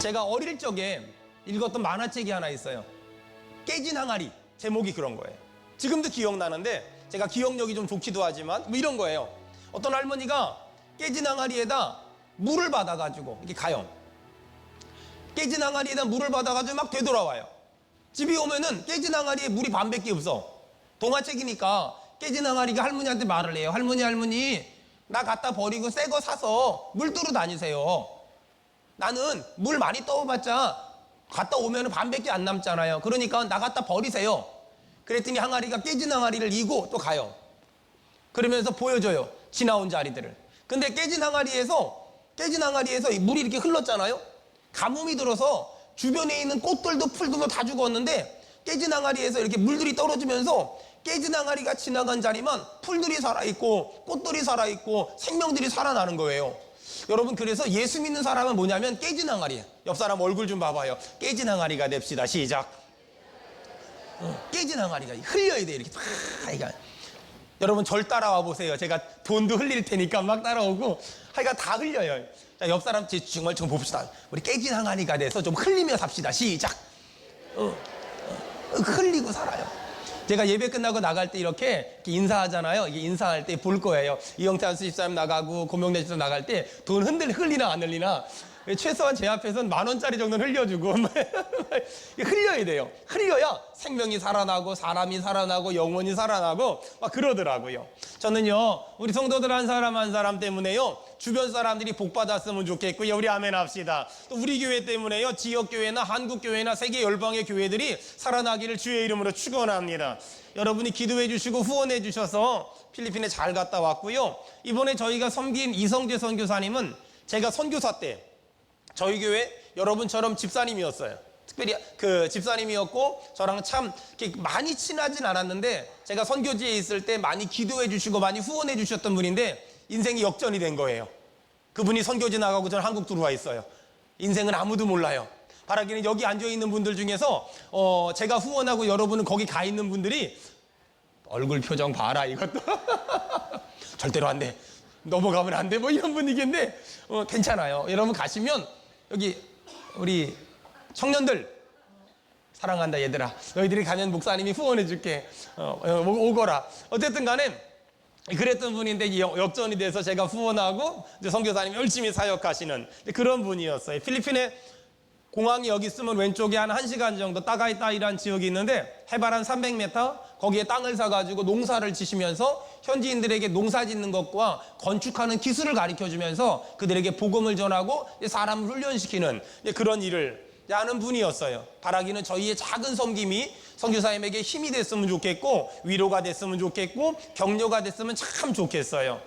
제가 어릴 적에 읽었던 만화책이 하나 있어요. 깨진 항아리. 제목이 그런 거예요. 지금도 기억나는데 제가 기억력이 좀 좋기도 하지만 뭐 이런 거예요. 어떤 할머니가 깨진 항아리에다 물을 받아가지고 이렇게 가요. 깨진 항아리에다 물을 받아가지고 막 되돌아와요. 집에 오면은 깨진 항아리에 물이 반밖에 없어. 동화책이니까 깨진 항아리가 할머니한테 말을 해요. 할머니 나 갖다 버리고 새 거 사서 물 뜨러 다니세요. 나는 물 많이 떠봤자 갔다 오면 반밖에 안 남잖아요. 그러니까 나 갖다 버리세요. 그랬더니 항아리가 깨진 항아리를 이고 또 가요. 그러면서 보여줘요. 지나온 자리들을. 근데 깨진 항아리에서 물이 이렇게 흘렀잖아요. 가뭄이 들어서 주변에 있는 꽃들도 풀들도 다 죽었는데 깨진 항아리에서 이렇게 물들이 떨어지면서 깨진 항아리가 지나간 자리만 풀들이 살아있고 꽃들이 살아있고 생명들이 살아나는 거예요. 여러분, 그래서 예수 믿는 사람은 뭐냐면 깨진 항아리예요. 옆 사람 얼굴 좀 봐봐요. 깨진 항아리가 됩시다. 시작. 깨진 항아리가 흘려야 돼. 이렇게 팍. 여러분 절 따라와 보세요. 제가 돈도 흘릴 테니까 막 따라오고 하여간 다 흘려요. 자, 옆 사람 정말 좀 봅시다. 우리 깨진 항아리가 돼서 좀 흘리며 삽시다. 시작. 흘리고 살아요. 제가 예배 끝나고 나갈 때 이렇게 인사하잖아요. 이게 인사할 때 볼 거예요. 이영태 집사님 나가고 고명래 집사님 나갈 때 돈 흘리나 안 흘리나. 최소한 제 앞에서는 10,000원짜리 정도는 흘려주고 흘려야 돼요. 흘려야 생명이 살아나고 사람이 살아나고 영혼이 살아나고 막 그러더라고요. 저는요, 우리 성도들 한 사람 한 사람 때문에요, 주변 사람들이 복 받았으면 좋겠고요. 우리 아멘 합시다. 또 우리 교회 때문에요, 지역교회나 한국교회나 세계 열방의 교회들이 살아나기를 주의 이름으로 축원합니다. 여러분이 기도해 주시고 후원해 주셔서 필리핀에 잘 갔다 왔고요. 이번에 저희가 섬긴 이성재 선교사님은 제가 선교사 때 저희 교회 여러분처럼 집사님이었어요. 특별히 그 집사님이었고 저랑 참 많이 친하진 않았는데 제가 선교지에 있을 때 많이 기도해 주시고 많이 후원해 주셨던 분인데 인생이 역전이 된 거예요. 그분이 선교지 나가고 저는 한국 들어와 있어요. 인생은 아무도 몰라요. 바라기는 여기 앉아있는 분들 중에서 제가 후원하고 여러분은 거기 가 있는 분들이 얼굴 표정 봐라 이것도 절대로 안 돼, 넘어가면 안 돼, 뭐 이런 분위기인데 괜찮아요. 여러분 가시면 여기 우리 청년들 사랑한다 얘들아, 너희들이 가면 목사님이 후원해 줄게, 오거라. 어쨌든 간에 그랬던 분인데 역전이 돼서 제가 후원하고 이제 선교사님이 열심히 사역하시는 그런 분이었어요. 필리핀에 공항이 여기 있으면 왼쪽에 한 1시간 정도 따가이따이라는 지역이 있는데 해발 한 300m 거기에 땅을 사가지고 농사를 지시면서 현지인들에게 농사 짓는 것과 건축하는 기술을 가르쳐주면서 그들에게 복음을 전하고 사람을 훈련시키는 그런 일을 하는 분이었어요. 바라기는 저희의 작은 섬김이 선교사님에게 힘이 됐으면 좋겠고 위로가 됐으면 좋겠고 격려가 됐으면 참 좋겠어요.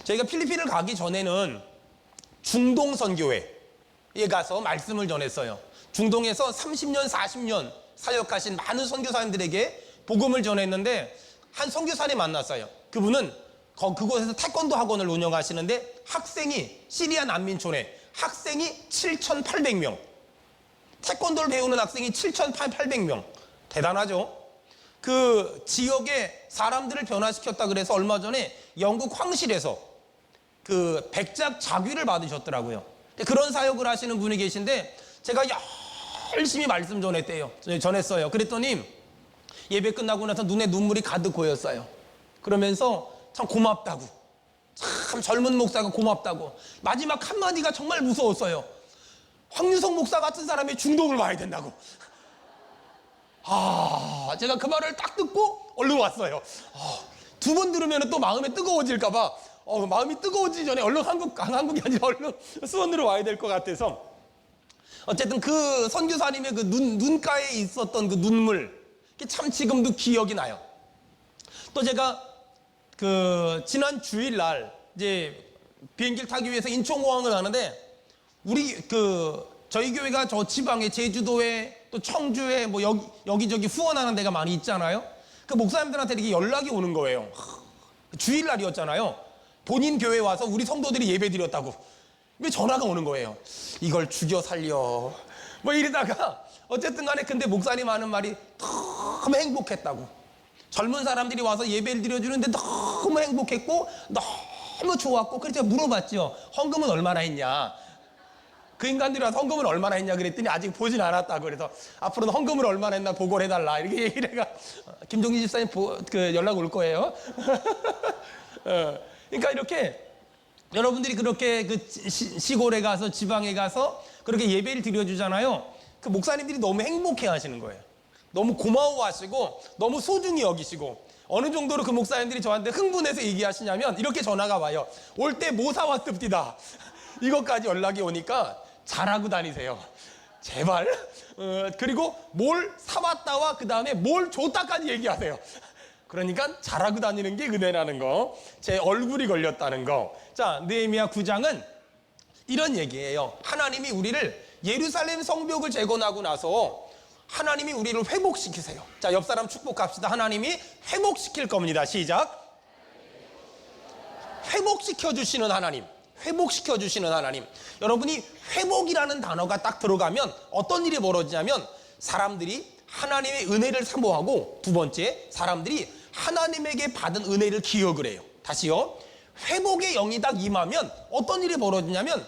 저희가 필리핀을 가기 전에는 중동 선교회 에 가서 말씀을 전했어요. 중동에서 30년 40년 사역하신 많은 선교사님들에게 복음을 전했는데 한 선교사님 만났어요. 그분은 그곳에서 태권도 학원을 운영하시는데 학생이 시리아 난민촌에 학생이 7,800명, 태권도를 배우는 학생이 7,800명. 대단하죠. 그 지역의 사람들을 변화시켰다 그래서 얼마 전에 영국 황실에서 그 백작 자귀를 받으셨더라고요. 그런 사역을 하시는 분이 계신데 제가 열심히 말씀 전했어요. 그랬더니 예배 끝나고 나서 눈에 눈물이 가득 고였어요. 그러면서 참 고맙다고, 참 젊은 목사가 고맙다고, 마지막 한마디가 정말 무서웠어요. 황유성 목사 같은 사람이 중동을 와야 된다고. 제가 그 말을 딱 듣고 얼른 왔어요. 2번 들으면 또 마음에 뜨거워질까봐 마음이 뜨거워지기 전에 얼른 한국이 아니라 얼른 수원으로 와야 될 것 같아서 어쨌든 그 선교사님의 그 눈가에 있었던 그 눈물, 참 지금도 기억이 나요. 또 제가 그 지난 주일날 이제 비행기를 타기 위해서 인천공항을 가는데 저희 교회가 저 지방에 제주도에 또 청주에 뭐 여기저기 후원하는 데가 많이 있잖아요. 그 목사님들한테 이렇게 연락이 오는 거예요. 주일날이었잖아요. 본인 교회 와서 우리 성도들이 예배 드렸다고 왜 전화가 오는 거예요. 이걸 죽여 살려 뭐 이러다가 어쨌든 간에 근데 목사님 하는 말이 너무 행복했다고. 젊은 사람들이 와서 예배를 드려주는데 너무 행복했고 너무 좋았고. 그래서 제가 물어봤죠. 헌금은 얼마나 했냐. 그 인간들이 와서 헌금을 얼마나 했냐 그랬더니 아직 보진 않았다고. 그래서 앞으로는 헌금을 얼마나 했나 보고를 해달라 이렇게 얘기를 해가. 김종진 집사님 연락 올 거예요. 그러니까 이렇게 여러분들이 그렇게 그 시골에 가서 지방에 가서 그렇게 예배를 드려주잖아요. 그 목사님들이 너무 행복해 하시는 거예요. 너무 고마워하시고 너무 소중히 여기시고, 어느 정도로 그 목사님들이 저한테 흥분해서 얘기하시냐면 이렇게 전화가 와요. 올 때 뭐 사왔습니다. 이것까지 연락이 오니까 잘하고 다니세요. 제발. 그리고 뭘 사왔다와 그 다음에 뭘 줬다까지 얘기하세요. 그러니까 잘하고 다니는 게 은혜라는 거, 제 얼굴이 걸렸다는 거. 자, 느헤미야 9장은 이런 얘기예요. 하나님이 우리를 예루살렘 성벽을 재건하고 나서 하나님이 우리를 회복시키세요. 자, 옆 사람 축복합시다. 하나님이 회복시킬 겁니다. 시작. 회복시켜 주시는 하나님. 회복시켜 주시는 하나님. 여러분이 회복이라는 단어가 딱 들어가면 어떤 일이 벌어지냐면 사람들이 하나님의 은혜를 사모하고, 두 번째, 사람들이 하나님에게 받은 은혜를 기억을 해요. 다시요. 회복의 영이 딱 임하면 어떤 일이 벌어지냐면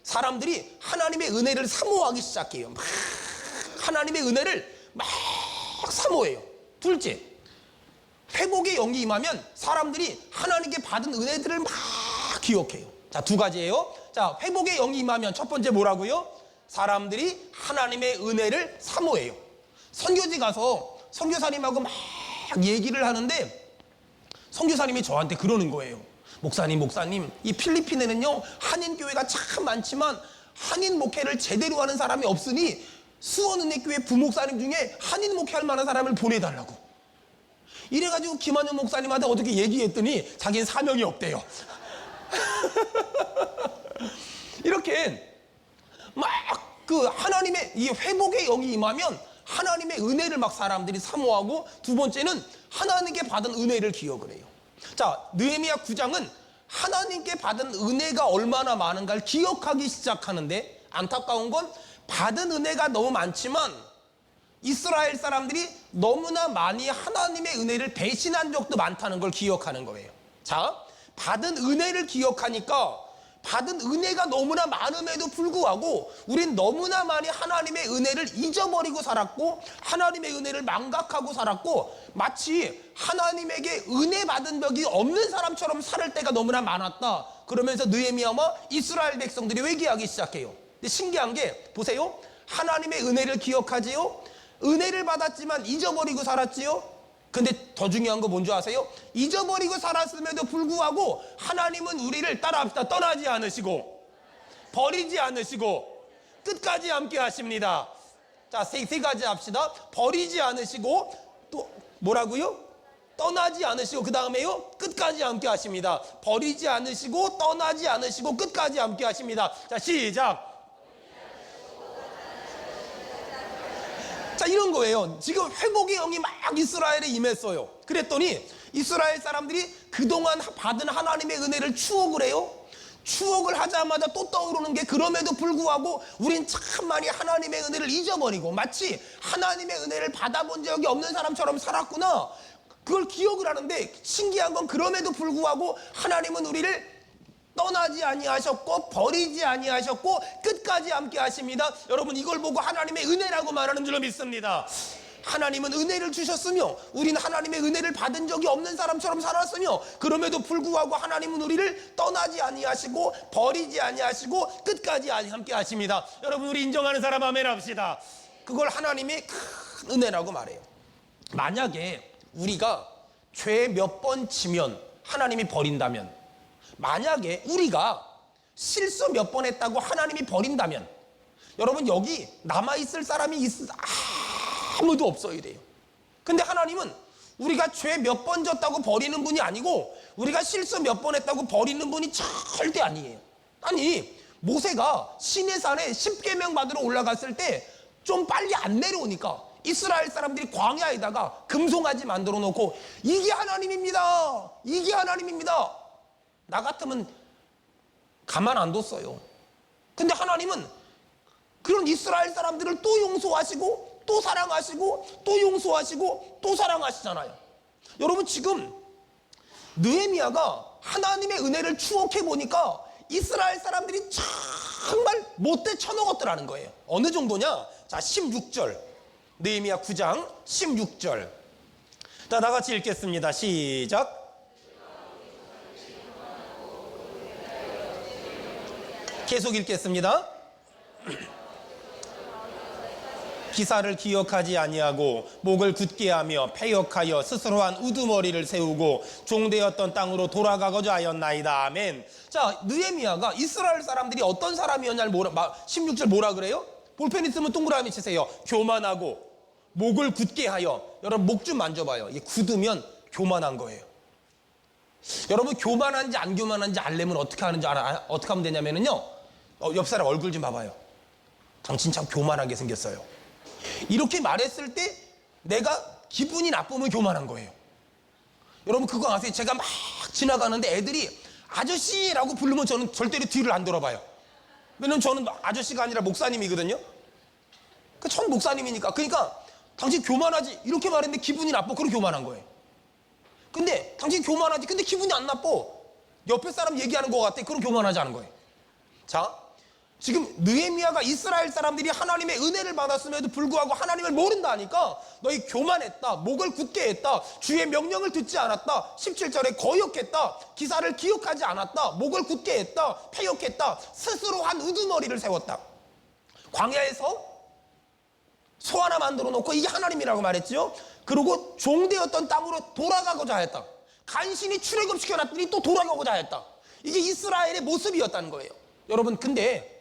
사람들이 하나님의 은혜를 사모하기 시작해요. 막 하나님의 은혜를 막 사모해요. 둘째, 회복의 영이 임하면 사람들이 하나님께 받은 은혜들을 막 기억해요. 자, 두 가지예요. 자, 회복의 영이 임하면 첫 번째 뭐라고요? 사람들이 하나님의 은혜를 사모해요. 선교지 가서 선교사님하고 막 얘기를 하는데 선교사님이 저한테 그러는 거예요. 목사님, 이 필리핀에는요 한인교회가 참 많지만 한인 목회를 제대로 하는 사람이 없으니 수원은혜교회 부목사님 중에 한인 목회할 만한 사람을 보내달라고. 이래가지고 김한영 목사님한테 어떻게 얘기했더니 자기는 사명이 없대요. 이렇게 막 그 하나님의 이 회복의 영이 임하면 하나님의 은혜를 막 사람들이 사모하고, 두 번째는 하나님께 받은 은혜를 기억을 해요. 자, 느헤미야 9장은 하나님께 받은 은혜가 얼마나 많은가를 기억하기 시작하는데, 안타까운 건 받은 은혜가 너무 많지만 이스라엘 사람들이 너무나 많이 하나님의 은혜를 배신한 적도 많다는 걸 기억하는 거예요. 자, 받은 은혜를 기억하니까 받은 은혜가 너무나 많음에도 불구하고 우린 너무나 많이 하나님의 은혜를 잊어버리고 살았고, 하나님의 은혜를 망각하고 살았고, 마치 하나님에게 은혜 받은 적이 없는 사람처럼 살 때가 너무나 많았다. 그러면서 느헤미야와 이스라엘 백성들이 회개하기 시작해요. 근데 신기한 게 보세요. 하나님의 은혜를 기억하지요. 은혜를 받았지만 잊어버리고 살았지요. 근데 더 중요한 거 뭔지 아세요? 잊어버리고 살았음에도 불구하고 하나님은 우리를 따라합시다. 떠나지 않으시고 버리지 않으시고 끝까지 함께 하십니다. 자, 세 가지 합시다. 버리지 않으시고 또 뭐라고요? 떠나지 않으시고 그 다음에요? 끝까지 함께 하십니다. 버리지 않으시고 떠나지 않으시고 끝까지 함께 하십니다. 자, 시작. 자, 이런 거예요. 지금 회복의 영이 막 이스라엘에 임했어요. 그랬더니 이스라엘 사람들이 그동안 받은 하나님의 은혜를 추억을 해요. 추억을 하자마자 또 떠오르는 게, 그럼에도 불구하고 우린 참 많이 하나님의 은혜를 잊어버리고 마치 하나님의 은혜를 받아본 적이 없는 사람처럼 살았구나, 그걸 기억을 하는데, 신기한 건 그럼에도 불구하고 하나님은 우리를 떠나지 아니하셨고 버리지 아니하셨고 끝까지 함께 하십니다. 여러분, 이걸 보고 하나님의 은혜라고 말하는 줄로 믿습니다. 하나님은 은혜를 주셨으며 우리는 하나님의 은혜를 받은 적이 없는 사람처럼 살았으며, 그럼에도 불구하고 하나님은 우리를 떠나지 아니하시고 버리지 아니하시고 끝까지 함께 하십니다. 여러분, 우리 인정하는 사람 아멘 합시다. 그걸 하나님의 큰 은혜라고 말해요. 만약에 우리가 죄 몇 번 지면 하나님이 버린다면, 만약에 우리가 실수 몇 번 했다고 하나님이 버린다면, 여러분 여기 남아있을 사람이 아무도 없어야 돼요. 근데 하나님은 우리가 죄 몇 번 졌다고 버리는 분이 아니고, 우리가 실수 몇 번 했다고 버리는 분이 절대 아니에요. 아니, 모세가 시내산에 10계명 받으러 올라갔을 때 좀 빨리 안 내려오니까 이스라엘 사람들이 광야에다가 금송아지 만들어 놓고, 이게 하나님입니다, 이게 하나님입니다. 나 같으면 가만 안 뒀어요. 근데 하나님은 그런 이스라엘 사람들을 또 용서하시고 또 사랑하시고 또 용서하시고 또 사랑하시잖아요. 여러분, 지금 느헤미야가 하나님의 은혜를 추억해 보니까 이스라엘 사람들이 참 정말 못돼 쳐먹었더라는 거예요. 어느 정도냐? 자, 16절. 느헤미야 9장 16절. 자, 다 같이 읽겠습니다. 시작. 계속 읽겠습니다. 기사를 기억하지 아니하고 목을 굳게 하며 패역하여 스스로 한 우두머리를 세우고 종되었던 땅으로 돌아가고자 하였나이다. 아멘. 자, 느헤미야가 이스라엘 사람들이 어떤 사람이었냐를 16절 뭐라 그래요? 볼펜 있으면 동그라미 치세요. 교만하고 목을 굳게 하여. 여러분 목 좀 만져봐요. 이게 굳으면 교만한 거예요. 여러분 교만한지 안 교만한지 알려면 어떻게 하는지 어떻게 하면 되냐면요, 옆 사람 얼굴 좀 봐봐요. 당신 참 교만하게 생겼어요. 이렇게 말했을 때 내가 기분이 나쁘면 교만한 거예요. 여러분 그거 아세요? 제가 막 지나가는데 애들이 아저씨라고 부르면 저는 절대로 뒤를 안 돌아봐요. 왜냐면 저는 아저씨가 아니라 목사님이거든요. 전 목사님이니까. 그러니까 당신 교만하지 이렇게 말했는데 기분이 나빠. 그럼 교만한 거예요. 근데 당신 교만하지 근데 기분이 안 나빠. 옆에 사람 얘기하는 것 같아. 그럼 교만하지 않은 거예요. 자, 지금 느헤미야가 이스라엘 사람들이 하나님의 은혜를 받았음에도 불구하고 하나님을 모른다니까 너희 교만했다, 목을 굳게 했다, 주의 명령을 듣지 않았다, 17절에 거역했다, 기사를 기억하지 않았다, 목을 굳게 했다, 패역했다, 스스로 한 우두머리를 세웠다. 광야에서 소 하나 만들어 놓고 이게 하나님이라고 말했죠. 그리고 종되었던 땅으로 돌아가고자 했다. 간신히 출애굽시켜놨더니 또 돌아가고자 했다. 이게 이스라엘의 모습이었다는 거예요. 여러분 근데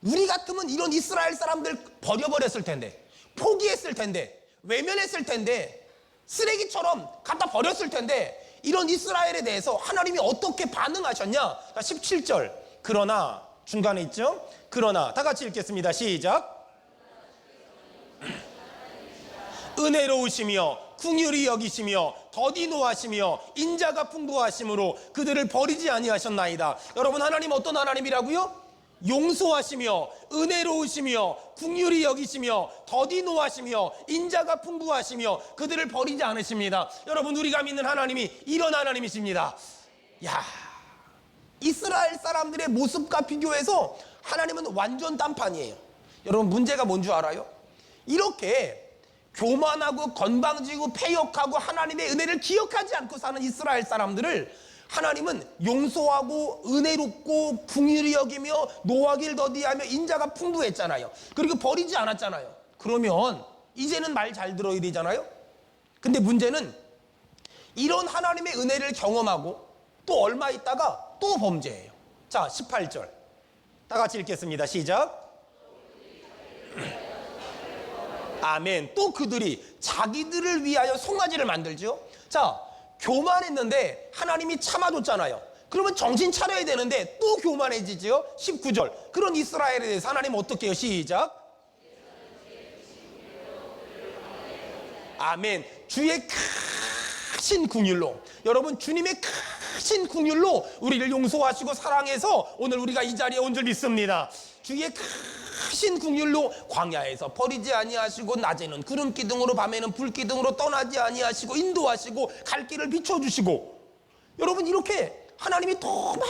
우리 같으면 이런 이스라엘 사람들 버려버렸을 텐데, 포기했을 텐데, 외면했을 텐데, 쓰레기처럼 갖다 버렸을 텐데, 이런 이스라엘에 대해서 하나님이 어떻게 반응하셨냐? 17절. 그러나 중간에 있죠? 그러나 다 같이 읽겠습니다. 시작. 은혜로우시며 긍휼히 여기시며 더디 노하시며 인자가 풍부하심으로 그들을 버리지 아니하셨나이다. 여러분 하나님 어떤 하나님이라고요? 용서하시며 은혜로우시며 긍휼히 여기시며 더디 노하시며 인자가 풍부하시며 그들을 버리지 않으십니다. 여러분 우리가 믿는 하나님이 이런 하나님이십니다. 야, 이스라엘 사람들의 모습과 비교해서 하나님은 완전 딴판이에요. 여러분 문제가 뭔 줄 알아요? 이렇게 교만하고 건방지고 패역하고 하나님의 은혜를 기억하지 않고 사는 이스라엘 사람들을 하나님은 용서하고 은혜롭고 긍휼히 여기며 노하기를 더디하며 인자가 풍부했잖아요. 그리고 버리지 않았잖아요. 그러면 이제는 말 잘 들어야 되잖아요. 근데 문제는 이런 하나님의 은혜를 경험하고 또 얼마 있다가 또 범죄해요. 자, 18절 다 같이 읽겠습니다. 시작. 아멘. 또 그들이 자기들을 위하여 송아지를 만들죠. 자, 교만했는데 하나님이 참아줬잖아요. 그러면 정신 차려야 되는데 또 교만해지죠. 19절. 그런 이스라엘에 대해서 하나님 어떻게 해요? 시작. 아멘. 주의 크신 긍휼로, 여러분 주님의 크신 긍휼로 우리를 용서하시고 사랑해서 오늘 우리가 이 자리에 온 줄 믿습니다. 주의 크신 긍휼로 광야에서 버리지 아니하시고 낮에는 구름 기둥으로 밤에는 불 기둥으로 떠나지 아니하시고 인도하시고 갈 길을 비춰주시고, 여러분 이렇게 하나님이 더 막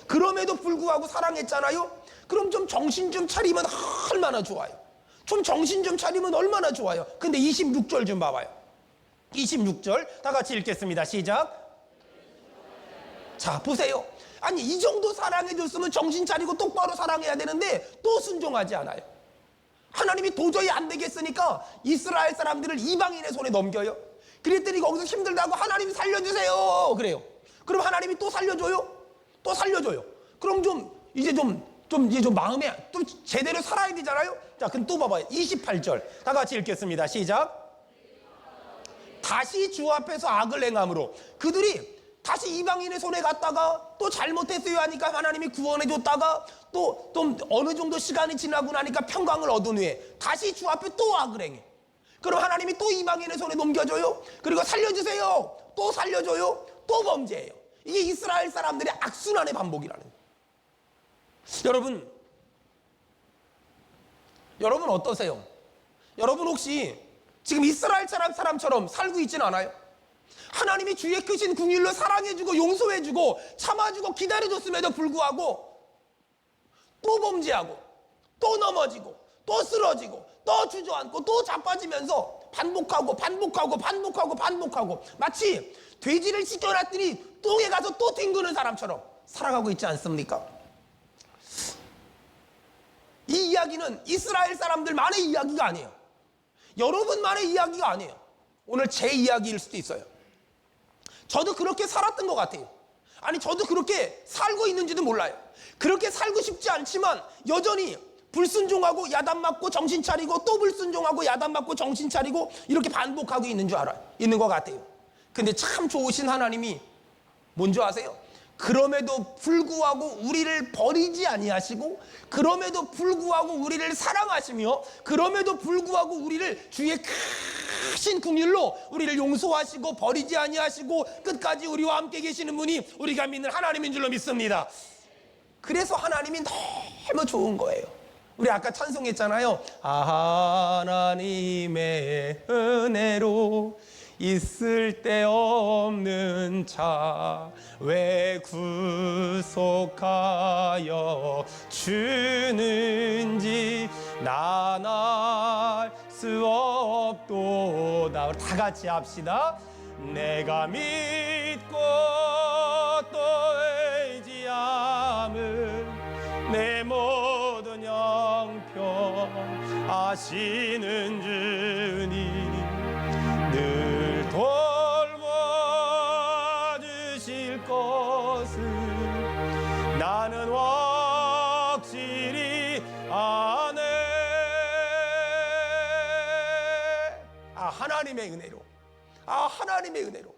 그럼에도 불구하고 사랑했잖아요. 그럼 좀 정신 좀 차리면 얼마나 좋아요. 좀 정신 좀 차리면 얼마나 좋아요. 근데 26절 좀 봐봐요. 26절 다 같이 읽겠습니다. 시작. 자, 보세요. 아니 이 정도 사랑해줬으면 정신 차리고 똑바로 사랑해야 되는데 또 순종하지 않아요. 하나님이 도저히 안 되겠으니까 이스라엘 사람들을 이방인의 손에 넘겨요. 그랬더니 거기서 힘들다고 하나님 살려주세요 그래요. 그럼 하나님이 또 살려줘요? 또 살려줘요. 그럼 이제 마음에 좀 제대로 살아야 되잖아요. 자, 그럼 또 봐봐요. 28절 다 같이 읽겠습니다. 시작. 다시 주 앞에서 악을 행함으로 그들이 다시 이방인의 손에 갔다가 또 잘못했어요 하니까 하나님이 구원해 줬다가 또 어느 정도 시간이 지나고 나니까 평강을 얻은 후에 다시 주 앞에 또 악을 행해. 그럼 하나님이 또 이방인의 손에 넘겨줘요. 그리고 살려주세요. 또 살려줘요. 또 범죄해요. 이게 이스라엘 사람들의 악순환의 반복이라는 거예요. 여러분 어떠세요? 여러분 혹시 지금 이스라엘 사람처럼 살고 있지는 않아요? 하나님이 주의 크신 긍휼로 사랑해주고 용서해주고 참아주고 기다려줬음에도 불구하고 또 범죄하고 또 넘어지고 또 쓰러지고 또 주저앉고 또 자빠지면서 반복하고 마치 돼지를 씻겨놨더니 똥에 가서 또 뒹구는 사람처럼 살아가고 있지 않습니까? 이 이야기는 이스라엘 사람들만의 이야기가 아니에요. 여러분만의 이야기가 아니에요. 오늘 제 이야기일 수도 있어요. 저도 그렇게 살았던 것 같아요. 아니, 저도 그렇게 살고 있는지도 몰라요. 그렇게 살고 싶지 않지만 여전히 불순종하고 야단 맞고 정신 차리고 또 불순종하고 야단 맞고 정신 차리고 이렇게 반복하고 있는 줄 알아요. 있는 것 같아요. 근데 참 좋으신 하나님이 뭔지 아세요? 그럼에도 불구하고 우리를 버리지 아니하시고, 그럼에도 불구하고 우리를 사랑하시며, 그럼에도 불구하고 우리를 주의 크신 긍휼로 우리를 용서하시고 버리지 아니하시고 끝까지 우리와 함께 계시는 분이 우리가 믿는 하나님인 줄로 믿습니다. 그래서 하나님이 너무 좋은 거예요. 우리 아까 찬송했잖아요. 하나님의 은혜로 있을 데 없는 자 왜 구속하여 주는지 난 알 수 없도다. 다 같이 합시다. 내가 믿고 또 의지함은 내 모든 형편 아시는 주님 늘 돌봐주실 것을 나는 확실히 아네. 하나님의 은혜로, 하나님의 은혜로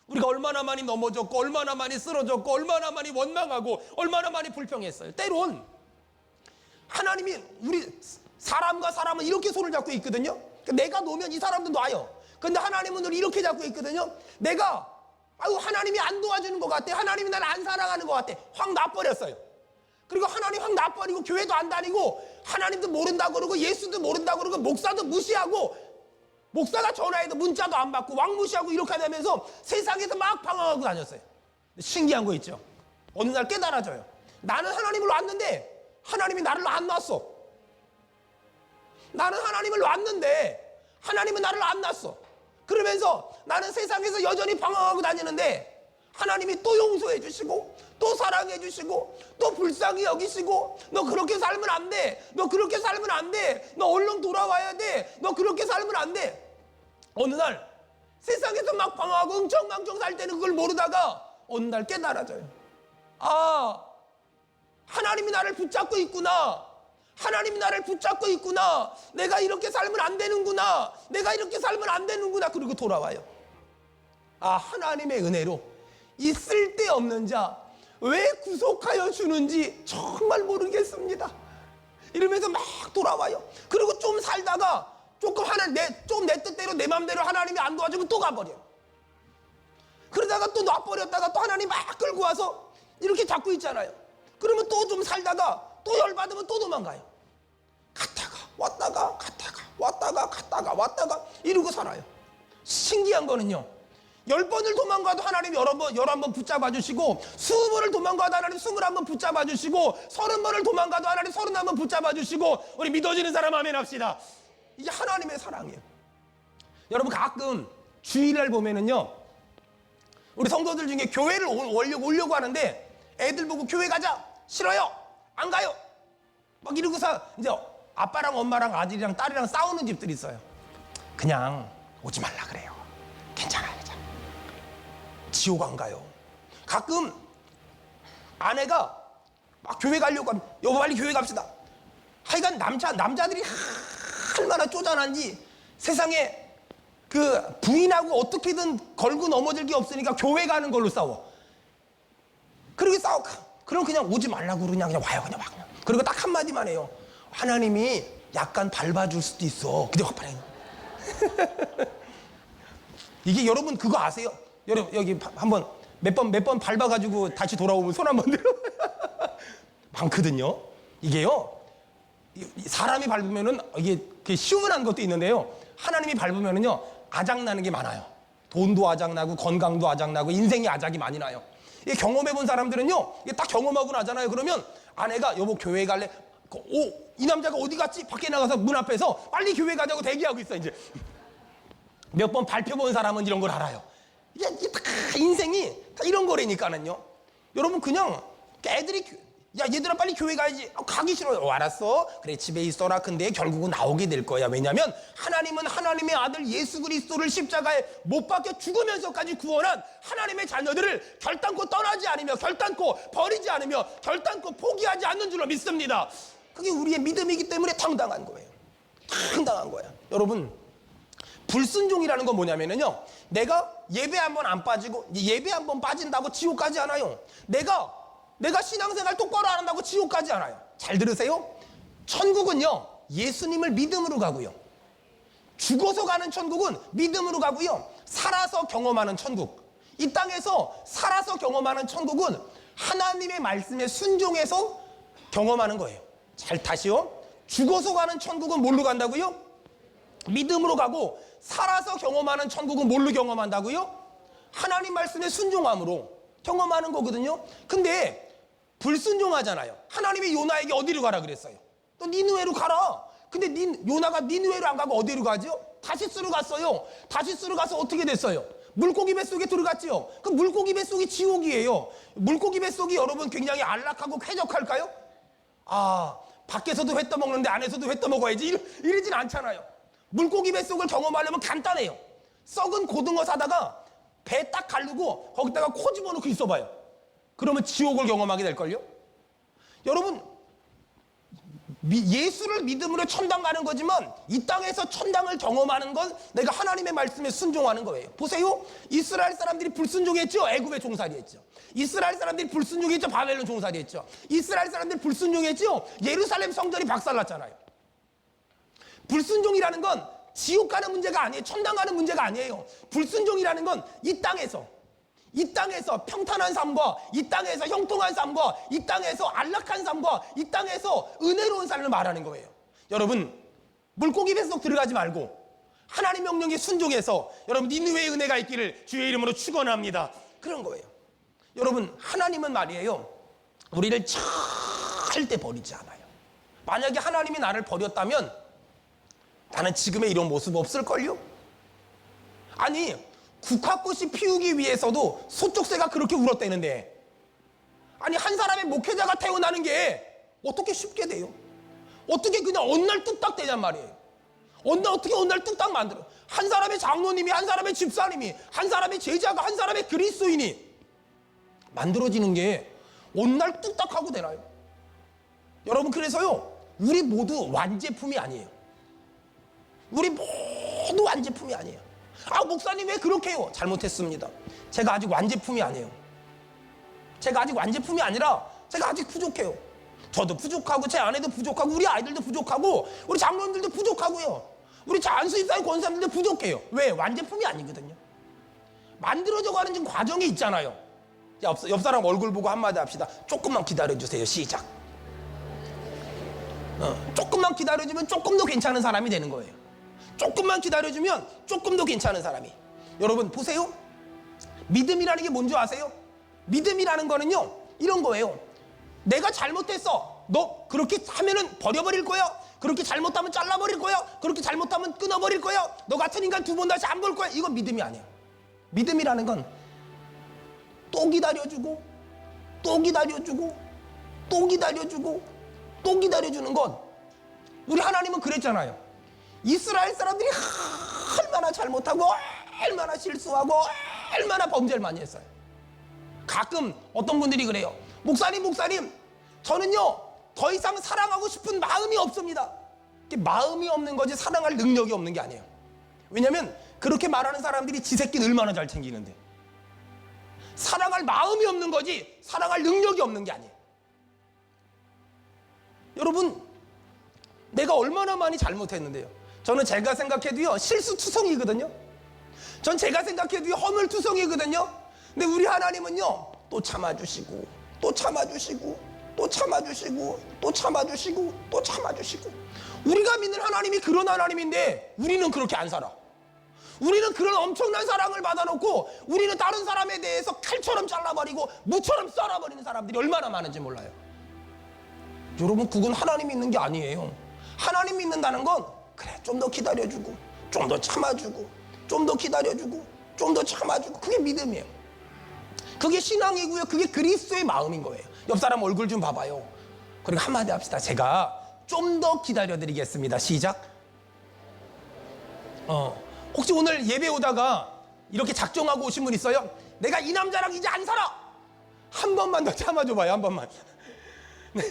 우리가 얼마나 많이 넘어졌고 얼마나 많이 쓰러졌고 얼마나 많이 원망하고 얼마나 많이 불평했어요. 때론 하나님이 우리 사람과 사람은 이렇게 손을 잡고 있거든요. 내가 놓으면 이 사람도 놔요. 근데 하나님은 우리 이렇게 잡고 있거든요. 내가 하나님이 안 도와주는 것 같아, 하나님이 나를 안 사랑하는 것 같아, 확 놔버렸어요. 그리고 하나님 확 놔버리고 교회도 안 다니고 하나님도 모른다 그러고 예수도 모른다 그러고 목사도 무시하고, 목사가 전화해도 문자도 안 받고 왕무시하고 이렇게 하면서 세상에서 막 방황하고 다녔어요. 신기한 거 있죠. 어느 날 깨달아져요. 나는 하나님을 놨는데 하나님이 나를 안 놨어. 나는 하나님을 놨는데 하나님은 나를 안 놨어. 그러면서 나는 세상에서 여전히 방황하고 다니는데 하나님이 또 용서해 주시고 또 사랑해 주시고 또 불쌍히 여기시고, 너 그렇게 살면 안 돼, 너 그렇게 살면 안 돼, 너 얼른 돌아와야 돼, 너 그렇게 살면 안 돼. 어느 날 세상에서 막 방황하고 응청망청 살 때는 그걸 모르다가 어느 날 깨달아져요. 하나님이 나를 붙잡고 있구나, 하나님이 나를 붙잡고 있구나, 내가 이렇게 살면 안 되는구나, 내가 이렇게 살면 안 되는구나. 그리고 돌아와요. 하나님의 은혜로 이 쓸데없는 자 왜 구속하여 주는지 정말 모르겠습니다. 이러면서 막 돌아와요. 그리고 좀 살다가 조금 내 뜻대로 내 맘대로 하나님이 안 도와주면 또 가버려. 그러다가 또 놔버렸다가 또 하나님 막 끌고 와서 이렇게 잡고 있잖아요. 그러면 또 좀 살다가 또 열받으면 또 도망가요. 갔다가 왔다가 이러고 살아요. 신기한 거는요, 10번을 도망가도 하나님 11번 붙잡아 주시고, 20번을 도망가도 하나님 21번 붙잡아 주시고, 30번을 도망가도 하나님 31번 붙잡아 주시고. 우리 믿어지는 사람 아멘 합시다. 이게 하나님의 사랑이에요. 여러분, 가끔 주일날 보면은요, 우리 성도들 중에 교회를 오려고 하는데 애들 보고 교회 가자, 싫어요, 안 가요, 막 이러고서 이제 아빠랑 엄마랑 아들이랑 딸이랑 싸우는 집들이 있어요. 그냥 오지 말라 그래요. 괜찮아요. 지옥 안 가요. 가끔 아내가 막 교회 가려고 하면 여보 빨리 교회 갑시다. 하여간 남자들이 얼마나 쪼잔한지, 세상에 그 부인하고 어떻게든 걸고 넘어질 게 없으니까 교회 가는 걸로 싸워. 그러게 싸워. 그럼 그냥 오지 말라고 그냥 와요. 그냥 막. 그리고 딱 한마디만 해요. 하나님이 약간 밟아줄 수도 있어. 근데 확 발해. 이게 여러분 그거 아세요? 여러분 여기 한번 몇 번 밟아가지고 다시 돌아오면 손 한번 들어. 많거든요. 이게요, 사람이 밟으면은 이게 시원한 것도 있는데요, 하나님이 밟으면은요 아작나는 게 많아요. 돈도 아작나고 건강도 아작나고 인생이 아작이 많이 나요. 이게 경험해본 사람들은요, 이게 딱 경험하고 나잖아요. 그러면 아내가 여보 교회 갈래? 이 남자가 어디 갔지? 밖에 나가서 문 앞에서 빨리 교회 가자고 대기하고 있어. 이제 몇 번 발표 본 사람은 이런 걸 알아요. 이게 다 인생이 다 이런 거라니까는요. 여러분 그냥 애들이 야 얘들아 빨리 교회 가야지. 가기 싫어요. 알았어. 그래 집에 있어라. 근데 결국은 나오게 될 거야. 왜냐면 하나님은 하나님의 아들 예수 그리스도를 십자가에 못 박혀 죽으면서까지 구원한 하나님의 자녀들을 결단코 떠나지 않으며 결단코 버리지 않으며 결단코 포기하지 않는 줄로 믿습니다. 그게 우리의 믿음이기 때문에 당당한 거예요. 당당한 거야. 여러분 불순종이라는 건 뭐냐면요, 내가 예배 한 번 안 빠지고 예배 한 번 빠진다고 지옥 가지 않아요. 내가 신앙생활 똑바로 안 한다고 지옥 가지 않아요. 잘 들으세요. 천국은요 예수님을 믿음으로 가고요, 죽어서 가는 천국은 믿음으로 가고요, 살아서 경험하는 천국, 이 땅에서 살아서 경험하는 천국은 하나님의 말씀에 순종해서 경험하는 거예요. 잘 다시요. 죽어서 가는 천국은 뭘로 간다고요? 믿음으로 가고, 살아서 경험하는 천국은 뭘로 경험한다고요? 하나님 말씀에 순종함으로 경험하는 거거든요. 근데 불순종하잖아요. 하나님이 요나에게 어디로 가라 그랬어요? 너 니느웨로 가라. 근데 요나가 니느웨로 안 가고 어디로 가죠? 다시스로 갔어요. 다시스로 가서 어떻게 됐어요? 물고기 뱃속에 들어갔지요. 그 물고기 뱃속이 지옥이에요. 물고기 뱃속이 여러분 굉장히 안락하고 쾌적할까요? 밖에서도 회 떠먹는데 안에서도 회 떠먹어야지 이러진 않잖아요. 물고기 뱃속을 경험하려면 간단해요. 썩은 고등어 사다가 배 딱 가르고 거기다가 코 집어넣고 있어봐요. 그러면 지옥을 경험하게 될걸요? 여러분 예수를 믿음으로 천당 가는 거지만 이 땅에서 천당을 경험하는 건 내가 하나님의 말씀에 순종하는 거예요. 보세요. 이스라엘 사람들이 불순종했죠. 애굽에 종살이했죠. 이스라엘 사람들이 불순종했죠. 바벨론 종살이했죠. 이스라엘 사람들이 불순종했죠. 예루살렘 성전이 박살났잖아요. 불순종이라는 건 지옥 가는 문제가 아니에요. 천당 가는 문제가 아니에요. 불순종이라는 건 이 땅에서 평탄한 삶과 이 땅에서 형통한 삶과 이 땅에서 안락한 삶과 이 땅에서 은혜로운 삶을 말하는 거예요. 여러분 물고기 뱃속 들어가지 말고 하나님 명령에 순종해서 여러분 니느웨의 은혜가 있기를 주의 이름으로 축원합니다. 그런 거예요. 여러분 하나님은 말이에요, 우리를 절대 버리지 않아요. 만약에 하나님이 나를 버렸다면 나는 지금의 이런 모습 없을걸요? 아니 국화꽃이 피우기 위해서도 소쩍새가 그렇게 울었대는데, 아니 한 사람의 목회자가 태어나는 게 어떻게 쉽게 돼요? 어떻게 그냥 어느 날 뚝딱 되냔 말이에요. 어떻게 어느 날 뚝딱 만들어? 한 사람의 장로님이, 한 사람의 집사님이, 한 사람의 제자가, 한 사람의 그리스도인이 만들어지는 게 어느 날 뚝딱하고 되나요? 여러분 그래서요 우리 모두 완제품이 아니에요. 우리 모두 완제품이 아니에요. 목사님 왜 그렇게 해요? 잘못했습니다. 제가 아직 완제품이 아니에요. 제가 아직 완제품이 아니라 제가 아직 부족해요. 저도 부족하고 제 아내도 부족하고 우리 아이들도 부족하고 우리 장로님들도 부족하고요. 우리 안수입사의 권사님들도 부족해요. 왜? 완제품이 아니거든요. 만들어져 가는 지금 과정이 있잖아요. 옆 사람 얼굴 보고 한마디 합시다. 조금만 기다려주세요. 시작. 조금만 기다려주면 조금 더 괜찮은 사람이 되는 거예요. 조금만 기다려주면 조금 더 괜찮은 사람이. 여러분 보세요. 믿음이라는 게 뭔지 아세요? 믿음이라는 거는요 이런 거예요. 내가 잘못했어. 너 그렇게 하면은 버려버릴 거야. 그렇게 잘못하면 잘라버릴 거야. 그렇게 잘못하면 끊어버릴 거야. 너 같은 인간 두 번 다시 안 볼 거야. 이건 믿음이 아니야. 믿음이라는 건 또 기다려주고 또 기다려주고 또 기다려주고 또 기다려주는 건, 우리 하나님은 그랬잖아요. 이스라엘 사람들이 얼마나 잘못하고 얼마나 실수하고 얼마나 범죄를 많이 했어요. 가끔 어떤 분들이 그래요. 목사님 저는요 더 이상 사랑하고 싶은 마음이 없습니다. 마음이 없는 거지 사랑할 능력이 없는 게 아니에요. 왜냐면 그렇게 말하는 사람들이 지 새끼는 얼마나 잘 챙기는데. 사랑할 마음이 없는 거지 사랑할 능력이 없는 게 아니에요. 여러분 내가 얼마나 많이 잘못했는데요. 저는 제가 생각해도요 실수투성이거든요. 전 제가 생각해도요 허물투성이거든요. 근데 우리 하나님은요 또 참아주시고 또 참아주시고 또 참아주시고 또 참아주시고 또 참아주시고. 우리가 믿는 하나님이 그런 하나님인데 우리는 그렇게 안 살아. 우리는 그런 엄청난 사랑을 받아놓고 우리는 다른 사람에 대해서 칼처럼 잘라버리고 무처럼 썰어버리는 사람들이 얼마나 많은지 몰라요. 여러분, 그건 하나님 믿는 게 아니에요. 하나님 믿는다는 건 그래, 좀 더 기다려주고, 좀 더 참아주고, 좀 더 기다려주고, 좀 더 참아주고, 그게 믿음이에요. 그게 신앙이고요. 그게 그리스도의 마음인 거예요. 옆 사람 얼굴 좀 봐봐요. 그리고 한마디 합시다. 제가 좀 더 기다려드리겠습니다. 시작. 혹시 오늘 예배 오다가 이렇게 작정하고 오신 분 있어요? 내가 이 남자랑 이제 안 살아! 한 번만 더 참아줘봐요. 한 번만. 네.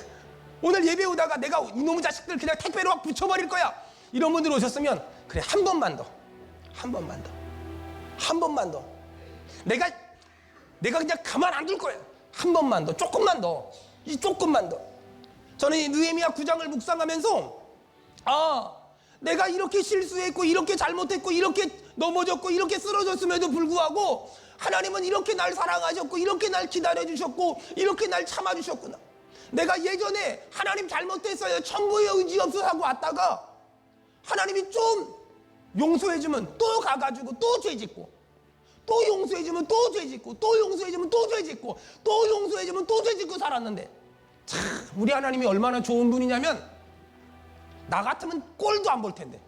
오늘 예배 오다가 내가 이놈의 자식들 그냥 택배로 확 붙여버릴 거야, 이런 분들 오셨으면 그래, 한 번만 더, 한 번만 더, 한 번만 더, 내가 그냥 가만 안 둘 거야. 한 번만 더, 조금만 더, 이 조금만 더. 저는 이 느헤미야 9장을 묵상하면서 내가 이렇게 실수했고, 이렇게 잘못했고, 이렇게 넘어졌고, 이렇게 쓰러졌음에도 불구하고 하나님은 이렇게 날 사랑하셨고, 이렇게 날 기다려주셨고, 이렇게 날 참아주셨구나. 내가 예전에 하나님 잘못했어요, 천부의 의지 없어 하고 왔다가 하나님이 좀 용서해주면 또 가가지고 또 죄짓고, 또 용서해주면 또 죄짓고, 또 용서해주면 또 죄짓고, 또 용서해주면 또 죄짓고 살았는데, 참 우리 하나님이 얼마나 좋은 분이냐면, 나 같으면 꼴도 안 볼 텐데,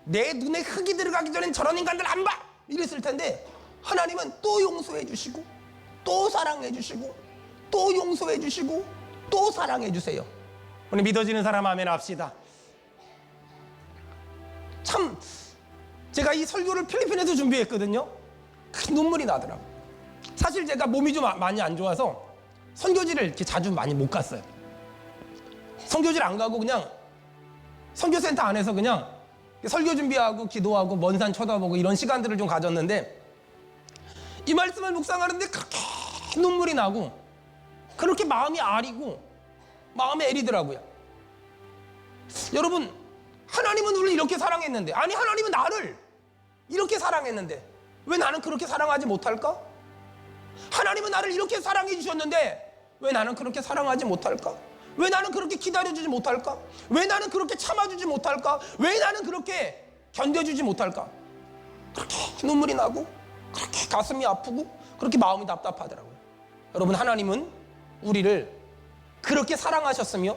내 눈에 흙이 들어가기 전엔 저런 인간들 안 봐! 이랬을 텐데, 하나님은 또 용서해 주시고, 또 사랑해 주시고, 또 용서해 주시고, 또 사랑해 주세요. 오늘 믿어지는 사람 아멘 합시다. 참 제가 이 설교를 필리핀에서 준비했거든요. 눈물이 나더라고요. 사실 제가 몸이 좀 많이 안 좋아서 선교지를 이렇게 자주 많이 못 갔어요. 선교지를 안 가고 그냥 선교센터 안에서 그냥 설교 준비하고 기도하고 먼 산 쳐다보고 이런 시간들을 좀 가졌는데, 이 말씀을 묵상하는데 그렇게 눈물이 나고 그렇게 마음이 아리고 마음이 애리더라고요. 여러분, 하나님은 우리를 이렇게 사랑했는데, 아니 하나님은 나를 이렇게 사랑했는데 왜 나는 그렇게 사랑하지 못할까? 하나님은 나를 이렇게 사랑해 주셨는데 왜 나는 그렇게 사랑하지 못할까? 왜 나는 그렇게 기다려주지 못할까? 왜 나는 그렇게 참아주지 못할까? 왜 나는 그렇게 견뎌주지 못할까? 그렇게 눈물이 나고 그렇게 가슴이 아프고 그렇게 마음이 답답하더라고요. 여러분, 하나님은 우리를 그렇게 사랑하셨으며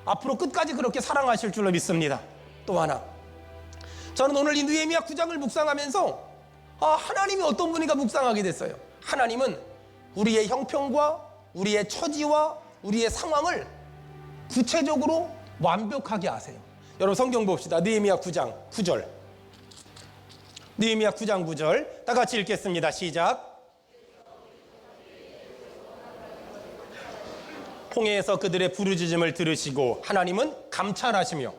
앞으로 끝까지 그렇게 사랑하실 줄로 믿습니다. 또 하나, 저는 오늘 이 느헤미야 9장을 묵상하면서 하나님이 어떤 분인가 묵상하게 됐어요. 하나님은 우리의 형편과 우리의 처지와 우리의 상황을 구체적으로 완벽하게 아세요. 여러분, 성경 봅시다. 느헤미야 9장 9절. 느헤미야 9장 9절 다 같이 읽겠습니다. 시작. 홍해에서 그들의 부르짖음을 들으시고, 하나님은 감찰하시며,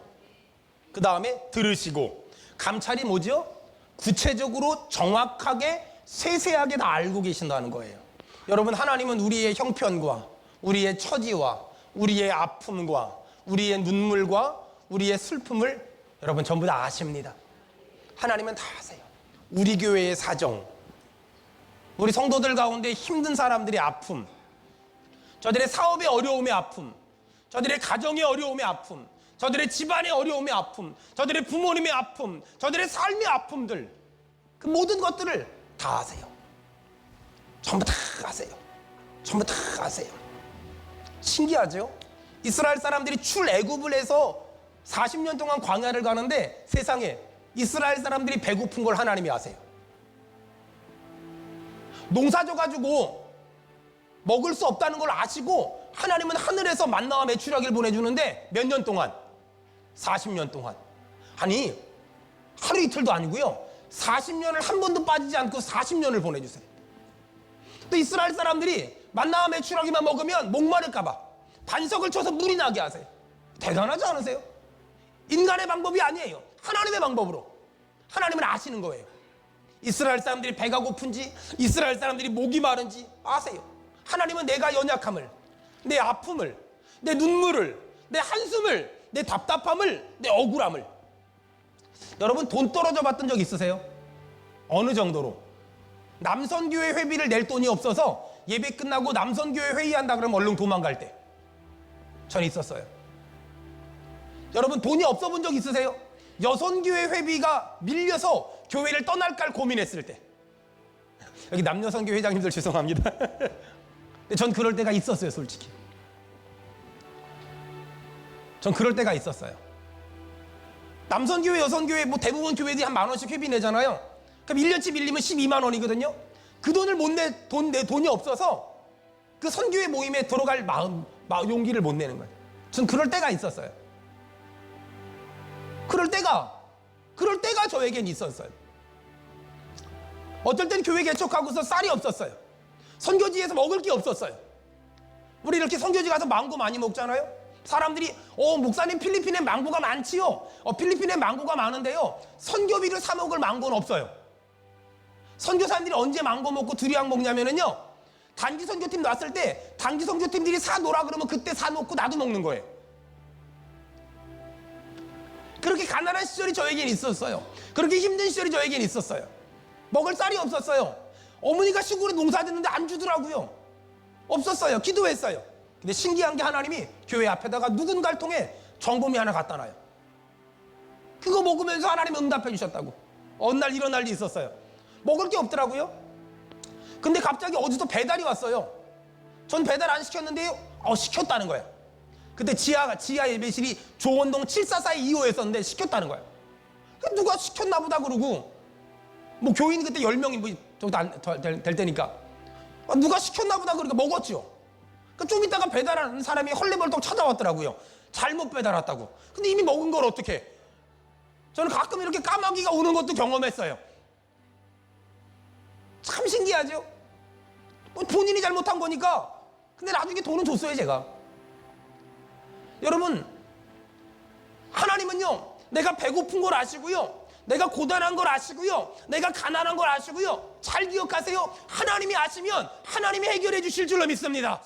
그 다음에 들으시고. 감찰이 뭐죠? 구체적으로 정확하게 세세하게 다 알고 계신다는 거예요. 여러분, 하나님은 우리의 형편과 우리의 처지와 우리의 아픔과 우리의 눈물과 우리의 슬픔을 여러분 전부 다 아십니다. 하나님은 다 아세요. 우리 교회의 사정, 우리 성도들 가운데 힘든 사람들의 아픔, 저들의 사업의 어려움의 아픔, 저들의 가정의 어려움의 아픔, 저들의 집안의 어려움의 아픔, 저들의 부모님의 아픔, 저들의 삶의 아픔들, 그 모든 것들을 다 아세요. 전부 다 아세요. 전부 다 아세요. 신기하죠? 이스라엘 사람들이 출애굽을 해서 40년 동안 광야를 가는데 세상에 이스라엘 사람들이 배고픈 걸 하나님이 아세요. 농사 져가지고 먹을 수 없다는 걸 아시고 하나님은 하늘에서 만나와 메추라기를 보내주는데 몇 년 동안? 40년 동안. 아니, 하루 이틀도 아니고요, 40년을 한 번도 빠지지 않고 40년을 보내주세요. 또 이스라엘 사람들이 만나와 메추라기만 먹으면 목마를까봐 반석을 쳐서 물이 나게 하세요. 대단하지 않으세요? 인간의 방법이 아니에요. 하나님의 방법으로. 하나님은 아시는 거예요. 이스라엘 사람들이 배가 고픈지, 이스라엘 사람들이 목이 마른지 아세요. 하나님은 내가 연약함을, 내 아픔을, 내 눈물을, 내 한숨을, 내 답답함을, 내 억울함을. 여러분, 돈 떨어져 봤던 적 있으세요? 어느 정도로? 남선교회 회비를 낼 돈이 없어서 예배 끝나고 남선교회 회의한다 그러면 얼른 도망갈 때 전 있었어요. 여러분, 돈이 없어 본 적 있으세요? 여선교회 회비가 밀려서 교회를 떠날까 고민했을 때. 여기 남여선교 회장님들 죄송합니다. 근데 전 그럴 때가 있었어요, 솔직히. 전 그럴 때가 있었어요. 남선교회, 여선교회 뭐 대부분 교회들이 한 10,000원씩 회비 내잖아요. 그럼 1년치 빌리면 12만 원이거든요. 그 돈을 못 내, 돈이 없어서 그 선교회 모임에 들어갈 용기를 못 내는 거예요. 전 그럴 때가 있었어요. 그럴 때가 저에겐 있었어요. 어떨 땐 교회 개척하고서 쌀이 없었어요. 선교지에서 먹을 게 없었어요. 우리 이렇게 선교지 가서 망고 많이 먹잖아요. 사람들이 목사님 필리핀에 망고가 많지요. 필리핀에 망고가 많은데요, 선교비를 사 먹을 망고는 없어요. 선교사님들이 언제 망고 먹고 두리안 먹냐면은요, 단기 선교팀 놨을 때 단기 선교팀들이 사 놓으라 그러면 그때 사 놓고 나도 먹는 거예요. 그렇게 가난한 시절이 저에겐 있었어요. 그렇게 힘든 시절이 저에겐 있었어요. 먹을 쌀이 없었어요. 어머니가 시골에 농사 짓는데 안 주더라고요. 없었어요. 기도했어요. 근데 신기한 게 하나님이 교회 앞에다가 누군가를 통해 정범이 하나 갖다 놔요. 그거 먹으면서 하나님 응답해 주셨다고. 어느 날 이런 날이 있었어요. 먹을 게 없더라고요. 근데 갑자기 어디서 배달이 왔어요. 전 배달 안 시켰는데요, 시켰다는 거예요. 그때 지하 예배실이 조원동 744-2호였었는데 시켰다는 거예요. 누가 시켰나 보다 그러고, 뭐 교인 그때 10명이 뭐 정도 될 때니까 누가 시켰나 보다 그러니까 먹었죠. 좀 있다가 배달하는 사람이 헐레벌떡 찾아왔더라고요. 잘못 배달 왔다고. 근데 이미 먹은 걸 어떻게? 저는 가끔 이렇게 까마귀가 오는 것도 경험했어요. 참 신기하죠? 뭐 본인이 잘못한 거니까. 근데 나중에 돈은 줬어요, 제가. 여러분, 하나님은요, 내가 배고픈 걸 아시고요, 내가 고단한 걸 아시고요, 내가 가난한 걸 아시고요. 잘 기억하세요. 하나님이 아시면 하나님이 해결해 주실 줄로 믿습니다.